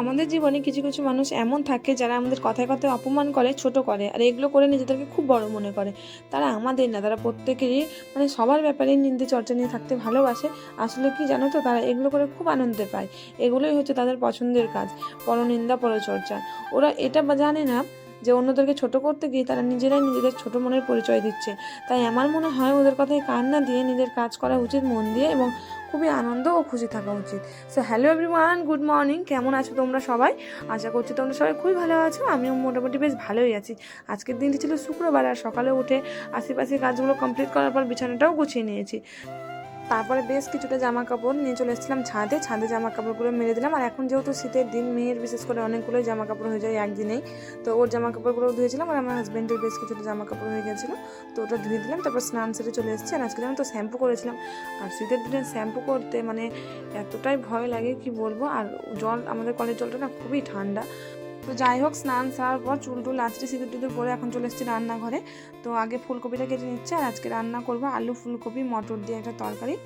আমাদের জীবনে কিছু কিছু মানুষ এমন থাকে যারা আমাদের কথায় কথায় অপমান করে, ছোট করে, আর এগুলো করে নিজেদেরকে খুব বড় মনে করে। তারা আমাদের না, তারা প্রত্যেকেরই মানে সবার ব্যাপারে নিন্দে চর্চা নিয়ে থাকতে ভালোবাসে। আসলে কি জানো তো, তারা এগুলো করে খুব আনন্দ পায়। এগুলোই হচ্ছে তাদের পছন্দের কাজ, পরনিন্দা পরচর্চা। ওরা এটা জানে না যে অন্যদেরকে ছোট করতে গিয়ে তারা নিজেরাই নিজেদের ছোট মনের পরিচয় দিচ্ছে। তাই আমার মনে হয় ওদের কথায় কান না দিয়ে নিজের কাজ করা উচিত মন দিয়ে, এবং খুবই আনন্দ ও খুশি থাকা উচিত। So hello everyone, good morning. কেমন আছো তোমরা সবাই? আশা করছি তোমরা সবাই খুবই ভালো আছো। আমিও মোটামুটি বেশ ভালোই আছি। আজকের দিনটি ছিল শুক্রবার, আর সকালে উঠে আশেপাশে কাজগুলো কমপ্লিট করার পর বিছানাটাও গুছিয়ে নিয়েছি। তারপরে বেশ কিছুটা জামা কাপড় নিয়ে চলে এসেছিলাম ছাদে জামা কাপড়গুলো মেলে দিলাম। আর এখন যেহেতু শীতের দিন, মেয়ের বিশেষ করে অনেকগুলোই জামা কাপড় হয়ে যায় একদিনেই, তো ওর জামা কাপড়গুলো ধুয়েছিলাম। আর আমার হাজব্যান্ডের বেশ কিছুটা জামা কাপড় হয়ে গেছিলো, তো ওটা ধুয়ে দিলাম। তারপর স্নান সেরে চলে এসেছি। আর আজকে আমি তো শ্যাম্পু করেছিলাম। আর শীতের দিনে শ্যাম্পু করতে মানে এতটাই ভয় লাগে কি বলবো। আর জল, আমাদের কলের জলটা না খুবই ঠান্ডা। তো যাই হোক, স্নান সারার পর চুল টুল আঁচড়ে সিঁদুর টিঁদুর পরে এখন চলে এসেছি রান্নাঘরে। তো আগে ফুলকপিটা কেটে নিচ্ছে। আর আজকে রান্না করবো আলু ফুলকপি মটর দিয়ে একটা তরকারি।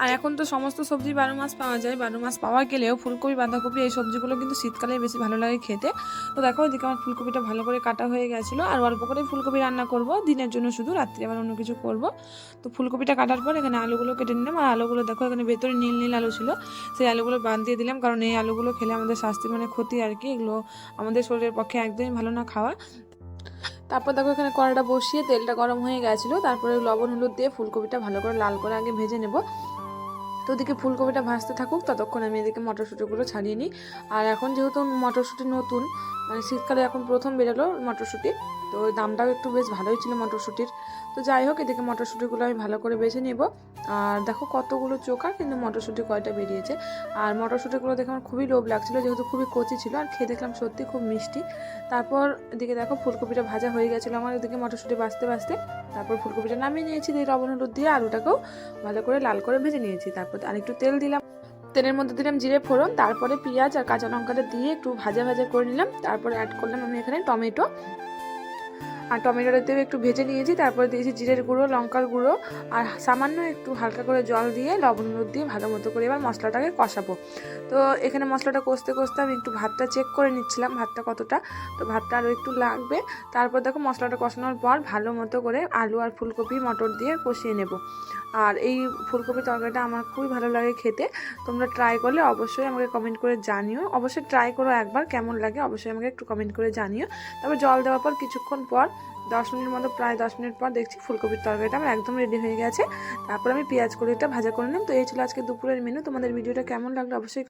আর এখন তো সমস্ত সবজি 12 মাস পাওয়া যায়। 12 মাস পাওয়া গেলেও ফুলকপি বাঁধাকপি এই সবজিগুলো কিন্তু শীতকালে বেশি ভালো লাগে খেতে। তো দেখো, এদিকে আমার ফুলকপিটা ভালো করে কাটা হয়ে গেছিলো। আর অল্প করে ফুলকপি রান্না করব দিনের জন্য, শুধু রাত্রে আবার অন্য কিছু করব। তো ফুলকপিটা কাটার পর এখানে আলুগুলো কেটে নিলাম। আর আলুগুলো দেখো, এখানে ভেতরে নীল নীল আলু ছিল, সেই আলুগুলো বাদ দিয়ে দিলাম, কারণ এই আলুগুলো খেলে আমাদের স্বাস্থ্যের মানে ক্ষতি আর কি। এগুলো আমাদের শরীরের পক্ষে একদমই ভালো না খাওয়া। তারপর দেখো, এখানে কড়াটা বসিয়ে তেলটা গরম হয়ে গেছিলো। তারপরে লবণ হলুদ দিয়ে ফুলকপিটা ভালো করে লাল করে আগে ভেজে নেব। তো ওদিকে ফুলকপিটা ভাজতে থাকুক, ততক্ষণ আমি এদিকে মটরশুঁটিগুলো ছাড়িয়ে নিই। আর এখন যেহেতু মটরশুঁটি নতুন, মানে শীতকালে এখন প্রথম বেরোলো মটরশুঁটি, তো দামটাও একটু বেশ ভালোই ছিল মটরশুঁটির। তো যাই হোক, এদিকে মটরশুঁটিগুলো আমি ভালো করে বেছে নেব। আর দেখো কতগুলো চোখা, কিন্তু মটরশুঁটি কয়টা বেরিয়েছে। আর মটরশুঁটিগুলো দেখে আমার খুবই লোভ লাগছিলো, যেহেতু খুবই কচি ছিল, আর খেয়ে দেখলাম সত্যি খুব মিষ্টি। তারপর এদিকে দেখো ফুলকপিটা ভাজা হয়ে গেছিলো আমার, এদিকে মটরশুঁটি ভাজতে ভাজতে। তারপর ফুলকপিটা নামিয়ে নিয়েছি, দিয়ে লবণ হলুদ দিয়ে আলুটাকেও ভালো করে লাল করে ভেজে নিয়েছি। তারপর আরেকটু তেল দিলাম, তেলের মধ্যে দিলাম জিরে ফোড়ন, তারপরে পেঁয়াজ আর কাঁচা লঙ্কাটা দিয়ে একটু ভাজা ভাজা করে নিলাম। তারপরে অ্যাড করলাম আমি এখানে টমেটো, আর টমেটোটা দিয়ে একটু ভেজে নিয়েছি। তারপরে দিয়েছি জিরের গুঁড়ো, লঙ্কার গুঁড়ো, আর সামান্য একটু হালকা করে জল দিয়ে লবণ হলুদ দিয়ে ভালো মতো করে এবার মশলাটাকে কষাবো। তো এখানে মশলাটা কষতে কষতে আমি একটু ভাতটা চেক করে নিচ্ছিলাম, ভাতটা কতটা। তো ভাতটা আরও একটু লাগবে। তারপর দেখো মশলাটা কষানোর পর ভালো মতো করে আলু আর ফুলকপি মটর দিয়ে কষিয়ে নেব। আর এই ফুলকপি তরকারিটা আমার খুবই ভালো লাগে খেতে। তোমরা ট্রাই করলে অবশ্যই আমাকে কমেন্ট করে জানিও। অবশ্যই ট্রাই করো একবার, কেমন লাগে অবশ্যই আমাকে একটু কমেন্ট করে জানিও। তারপর জল দেওয়ার পর কিছুক্ষণ পর 10 মিনিট মতো, প্রায় 10 মিনিট পর দেখছি ফুলকপির তরকারিটা আমার একদম রেডি হয়ে গেছে। তারপর আমি পেঁয়াজ কলিটা ভাজা করে নিলাম। তো এই ছিল আজকে দুপুরের মেনু। তোমাদের ভিডিওটা কেমন লাগলো অবশ্যই